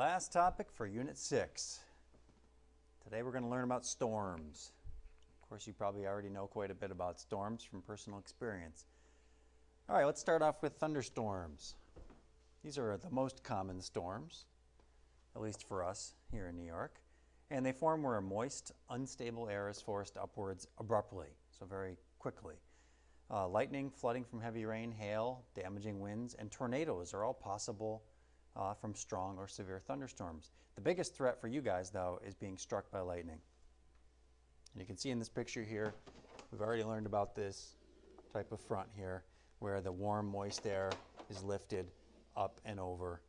Last topic for Unit 6. Today we're going to learn about storms. Of course, you probably already know quite a bit about storms from personal experience. All right, let's start off with thunderstorms. These are the most common storms, at least for us here in New York. And they form where a moist, unstable air is forced upwards abruptly, so very quickly. Lightning, flooding from heavy rain, hail, damaging winds, and tornadoes are all possible from strong or severe thunderstorms. The biggest threat for you guys, though, is being struck by lightning. And you can see in this picture here, we've already learned about this type of front here, where the warm, moist air is lifted up and over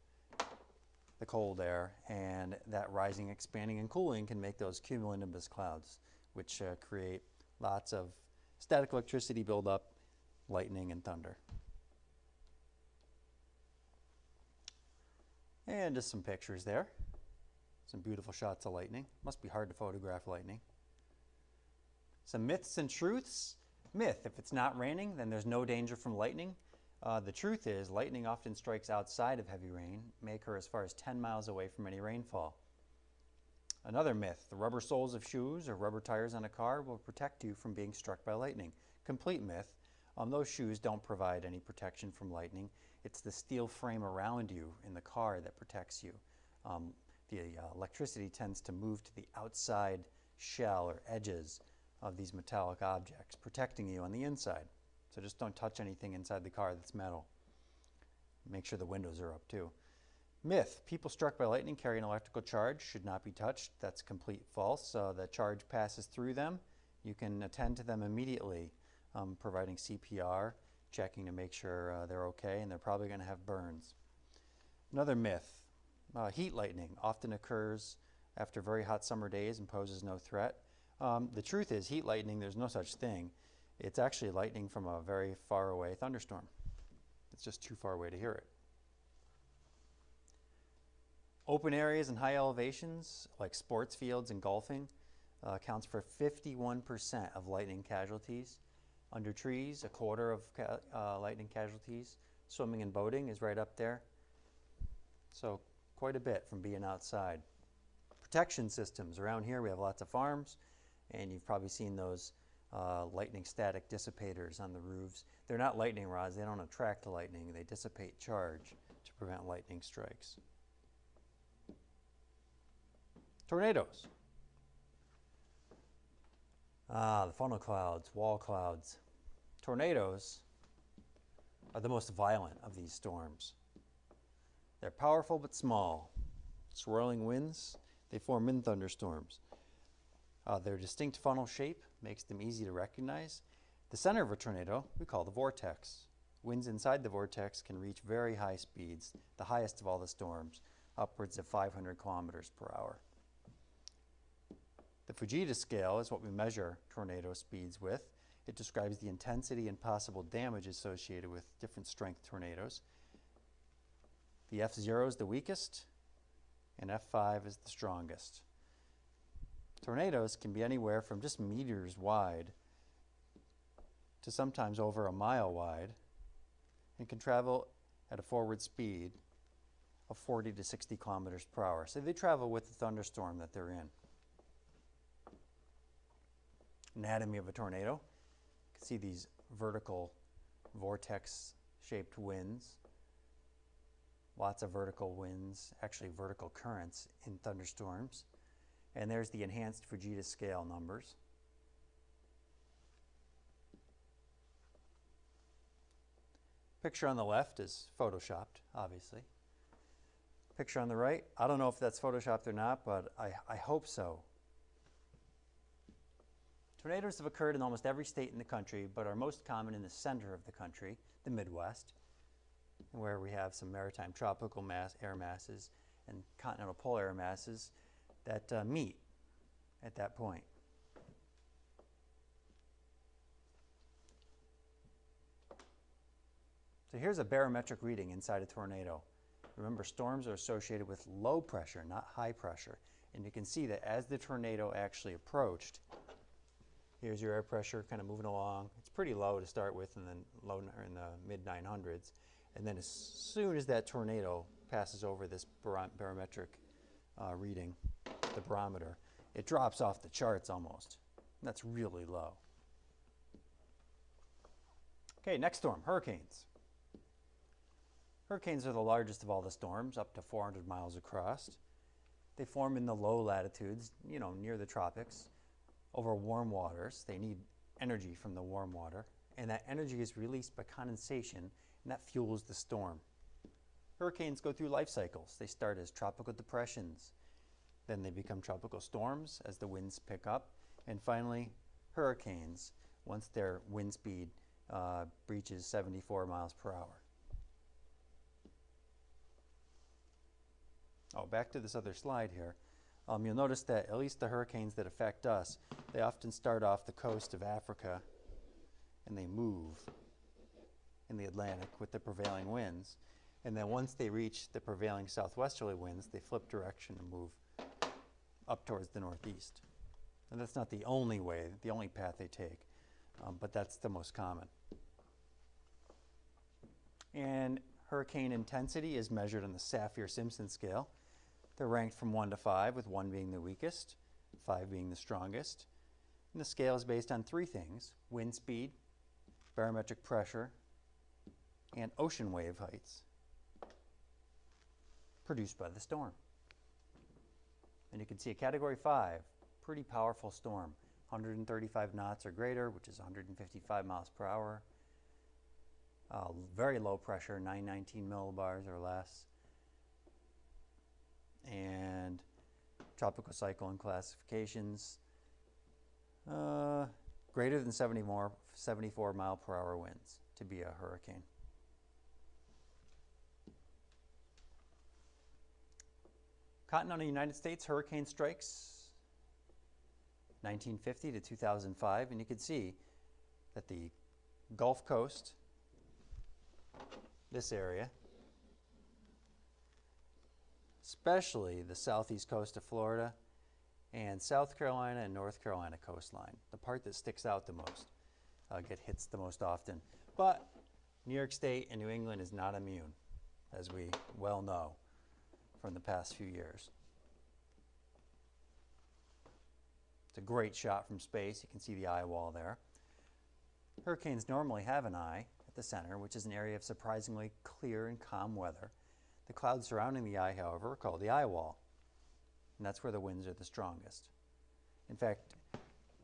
the cold air, and that rising, expanding, and cooling can make those cumulonimbus clouds, which create lots of static electricity buildup, lightning, and thunder. And just some pictures there. Some beautiful shots of lightning. Must be hard to photograph lightning. Some myths and truths. Myth: if it's not raining, then there's no danger from lightning. The truth is, lightning often strikes outside of heavy rain, may occur as far as 10 miles away from any rainfall. Another myth: the rubber soles of shoes or rubber tires on a car will protect you from being struck by lightning. Complete myth. Those shoes don't provide any protection from lightning. It's the steel frame around you in the car that protects you. The electricity tends to move to the outside shell or edges of these metallic objects, protecting you on the inside. So just don't touch anything inside the car that's metal. Make sure the windows are up too. Myth: people struck by lightning carry an electrical charge, should not be touched. That's complete false. The charge passes through them. You can attend to them immediately, providing CPR, checking to make sure they're okay, and they're probably going to have burns. Another myth: heat lightning often occurs after very hot summer days and poses no threat. The truth is, heat lightning, there's no such thing. It's actually lightning from a very far away thunderstorm. It's just too far away to hear it. Open areas and high elevations, like sports fields and golfing, accounts for 51% of lightning casualties. Under trees, a quarter of lightning casualties. Swimming and boating is right up there. So quite a bit from being outside. Protection systems. Around here we have lots of farms, and you've probably seen those lightning static dissipators on the roofs. They're not lightning rods. They don't attract the lightning. They dissipate charge to prevent lightning strikes. Tornadoes. The funnel clouds, wall clouds. Tornadoes are the most violent of these storms. They're powerful but small. Swirling winds, they form in thunderstorms. Their distinct funnel shape makes them easy to recognize. The center of a tornado we call the vortex. Winds inside the vortex can reach very high speeds, the highest of all the storms, upwards of 500 kilometers per hour. The Fujita scale is what we measure tornado speeds with. It describes the intensity and possible damage associated with different strength tornadoes. The F0 is the weakest, and F5 is the strongest. Tornadoes can be anywhere from just meters wide to sometimes over a mile wide, and can travel at a forward speed of 40 to 60 kilometers per hour. So they travel with the thunderstorm that they're in. Anatomy of a tornado. You can see these vertical vortex-shaped winds. Lots of vertical winds, actually vertical currents in thunderstorms. And there's the enhanced Fujita scale numbers. Picture on the left is photoshopped, obviously. Picture on the right, I don't know if that's photoshopped or not, but I hope so. Tornadoes have occurred in almost every state in the country, but are most common in the center of the country, the Midwest, where we have some maritime tropical air masses and continental polar air masses that meet at that point. So here's a barometric reading inside a tornado. Remember, storms are associated with low pressure, not high pressure. And you can see that as the tornado actually approached, here's your air pressure kind of moving along. It's pretty low to start with, and then low in the mid-900s. And then as soon as that tornado passes over this barometric reading, the barometer, it drops off the charts almost. That's really low. Okay, next storm, hurricanes. Hurricanes are the largest of all the storms, up to 400 miles across. They form in the low latitudes, near the tropics, over warm waters. They need energy from the warm water, and that energy is released by condensation, and that fuels the storm. Hurricanes go through life cycles. They start as tropical depressions, then they become tropical storms as the winds pick up, and finally hurricanes once their wind speed breaches 74 miles per hour. Oh, back to this other slide here. You'll notice that at least the hurricanes that affect us, they often start off the coast of Africa and they move in the Atlantic with the prevailing winds. And then once they reach the prevailing southwesterly winds, they flip direction and move up towards the northeast. And that's not the only way, the only path they take, but that's the most common. And hurricane intensity is measured on the Saffir-Simpson scale. They're ranked from 1 to 5, with 1 being the weakest, 5 being the strongest. And the scale is based on 3 things: wind speed, barometric pressure, and ocean wave heights produced by the storm. And you can see a Category 5, pretty powerful storm, 135 knots or greater, which is 155 miles per hour. Very low pressure, 919 millibars or less. And tropical cyclone classifications, greater than 74 mile per hour winds to be a hurricane. Continental United States hurricane strikes 1950 to 2005, and you can see that the Gulf Coast, this area, especially the southeast coast of Florida and South Carolina and North Carolina coastline, the part that sticks out the most, get hits the most often. But New York State and New England is not immune, as we well know from the past few years. It's a great shot from space. You can see the eye wall there. Hurricanes normally have an eye at the center, which is an area of surprisingly clear and calm weather. The clouds surrounding the eye, however, are called the eye wall, and that's where the winds are the strongest. In fact,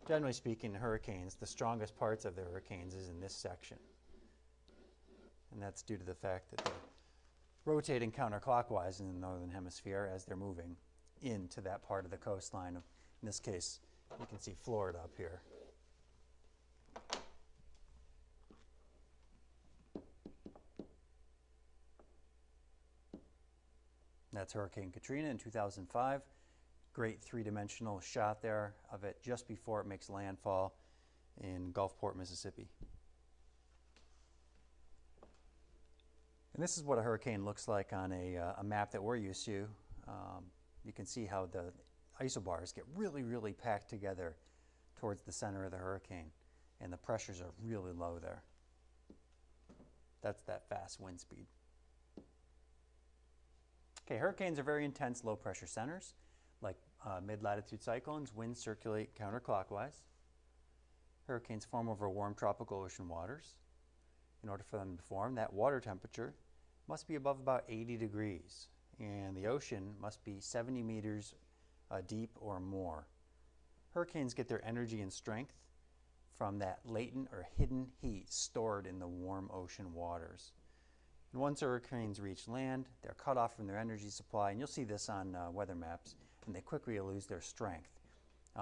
generally speaking, hurricanes, the strongest parts of the hurricanes is in this section. And that's due to the fact that they're rotating counterclockwise in the northern hemisphere as they're moving into that part of the coastline of, in this case, you can see Florida up here. That's Hurricane Katrina in 2005. Great three-dimensional shot there of it just before it makes landfall in Gulfport, Mississippi. And this is what a hurricane looks like on a map that we're used to. You can see how the isobars get really, really packed together towards the center of the hurricane, and the pressures are really low there. That's that fast wind speed. Okay, hurricanes are very intense low-pressure centers. Like mid-latitude cyclones, winds circulate counterclockwise. Hurricanes form over warm tropical ocean waters. In order for them to form, that water temperature must be above about 80 degrees, and the ocean must be 70 meters deep or more. Hurricanes get their energy and strength from that latent or hidden heat stored in the warm ocean waters. And once hurricanes reach land, they're cut off from their energy supply, and you'll see this on weather maps, and they quickly lose their strength.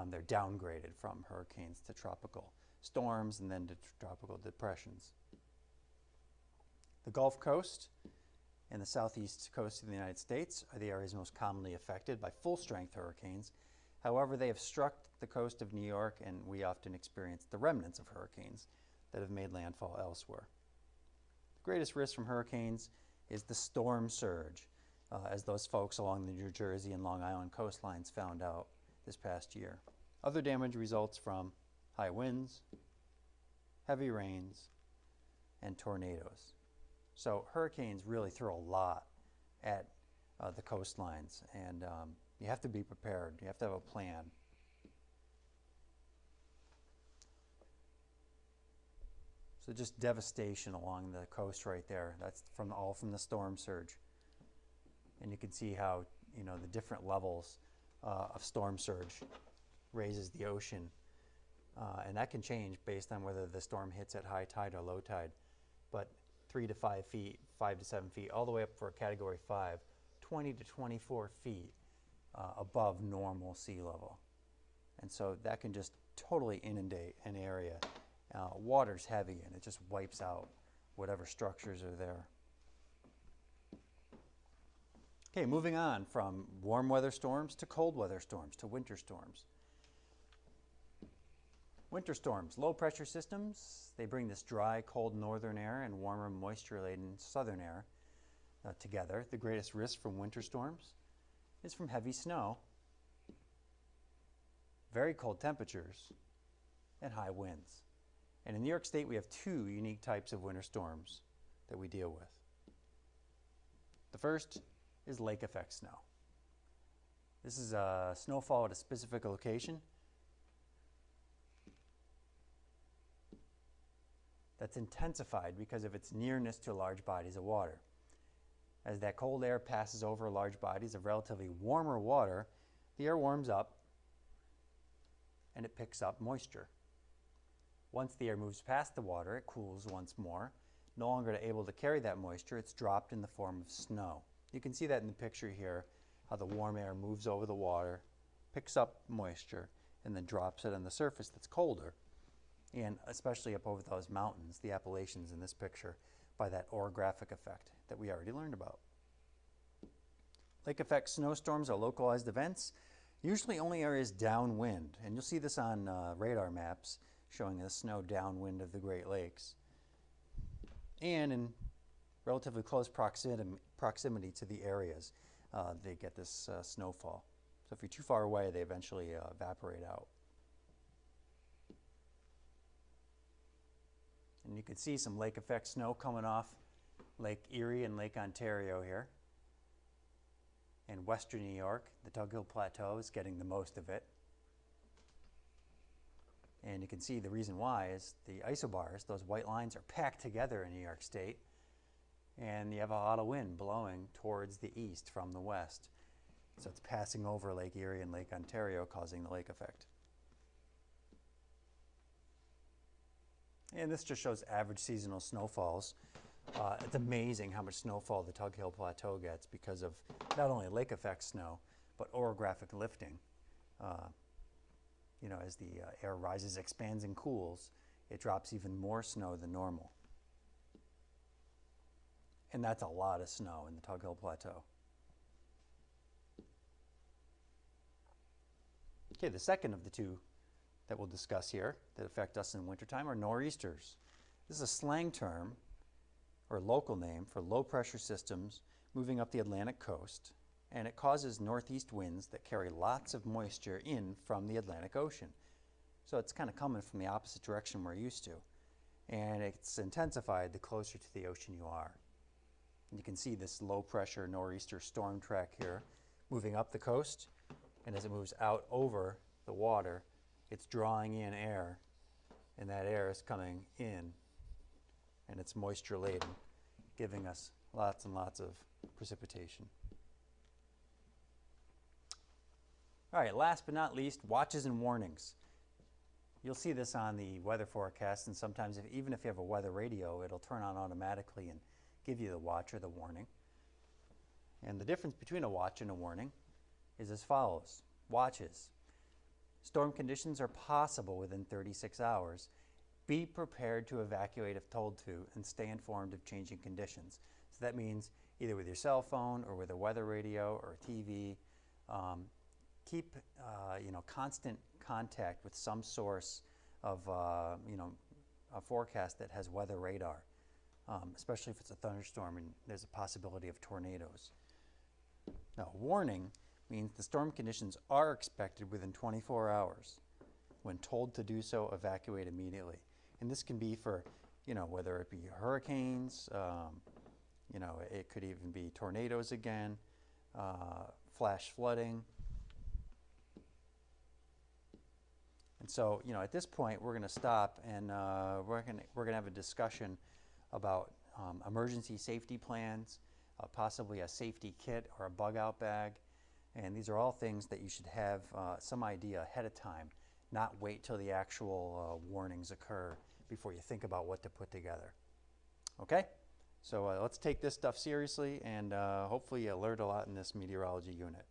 They're downgraded from hurricanes to tropical storms and then to tropical depressions. The Gulf Coast and the southeast coast of the United States are the areas most commonly affected by full-strength hurricanes. However, they have struck the coast of New York, and we often experience the remnants of hurricanes that have made landfall elsewhere. The greatest risk from hurricanes is the storm surge, as those folks along the New Jersey and Long Island coastlines found out this past year. Other damage results from high winds, heavy rains, and tornadoes. So hurricanes really throw a lot at the coastlines, and You have to be prepared. You have to have a plan. So just devastation along the coast right there. That's all from the storm surge. And you can see how, the different levels of storm surge raises the ocean. And that can change based on whether the storm hits at high tide or low tide. But 3 to 5 feet, 5 to 7 feet, all the way up for a category 5, 20 to 24 feet above normal sea level. And so that can just totally inundate an area. Water's heavy and it just wipes out whatever structures are there. Okay, moving on from warm weather storms to cold weather storms to winter storms. Winter storms, low pressure systems, they bring this dry, cold northern air and warmer, moisture-laden southern air together. The greatest risk from winter storms is from heavy snow, very cold temperatures, and high winds. And in New York State, we have two unique types of winter storms that we deal with. The first is lake effect snow. This is a snowfall at a specific location that's intensified because of its nearness to large bodies of water. As that cold air passes over large bodies of relatively warmer water, the air warms up and it picks up moisture. Once the air moves past the water, it cools once more. No longer able to carry that moisture, it's dropped in the form of snow. You can see that in the picture here, how the warm air moves over the water, picks up moisture, and then drops it on the surface that's colder. And especially up over those mountains, the Appalachians in this picture, by that orographic effect that we already learned about. Lake effect snowstorms are localized events, usually only areas downwind. And you'll see this on radar maps showing the snow downwind of the Great Lakes. And in relatively close proximity to the areas, they get this snowfall. So if you're too far away, they eventually evaporate out. And you can see some lake effect snow coming off Lake Erie and Lake Ontario here. In western New York, the Tug Hill Plateau is getting the most of it. And you can see the reason why is the isobars, those white lines, are packed together in New York State. And you have a lot of wind blowing towards the east from the west. So it's passing over Lake Erie and Lake Ontario, causing the lake effect. And this just shows average seasonal snowfalls. It's amazing how much snowfall the Tug Hill Plateau gets because of not only lake effect snow, but orographic lifting. As the air rises, expands, and cools, it drops even more snow than normal. And that's a lot of snow in the Tug Hill Plateau. Okay, the second of the two that we'll discuss here that affect us in wintertime are nor'easters. This is a slang term or local name for low pressure systems moving up the Atlantic coast, and it causes northeast winds that carry lots of moisture in from the Atlantic Ocean. So it's kind of coming from the opposite direction we're used to. And it's intensified the closer to the ocean you are. And you can see this low pressure nor'easter storm track here moving up the coast, and as it moves out over the water, it's drawing in air, and that air is coming in, and it's moisture laden, giving us lots and lots of precipitation. All right, last but not least, watches and warnings. You'll see this on the weather forecast, and sometimes even if you have a weather radio, it'll turn on automatically and give you the watch or the warning. And the difference between a watch and a warning is as follows. Watches. Storm conditions are possible within 36 hours. Be prepared to evacuate if told to, and stay informed of changing conditions. So that means either with your cell phone or with a weather radio or a TV. Keep constant contact with some source of a forecast that has weather radar, especially if it's a thunderstorm and there's a possibility of tornadoes. Now, warning means the storm conditions are expected within 24 hours. When told to do so, evacuate immediately. And this can be for, whether it be hurricanes, it could even be tornadoes again, flash flooding, So, you know, at this point, we're going to stop and we're going to have a discussion about emergency safety plans, possibly a safety kit or a bug out bag. And these are all things that you should have some idea ahead of time, not wait till the actual warnings occur before you think about what to put together. Okay? So let's take this stuff seriously and hopefully you learned a lot in this meteorology unit.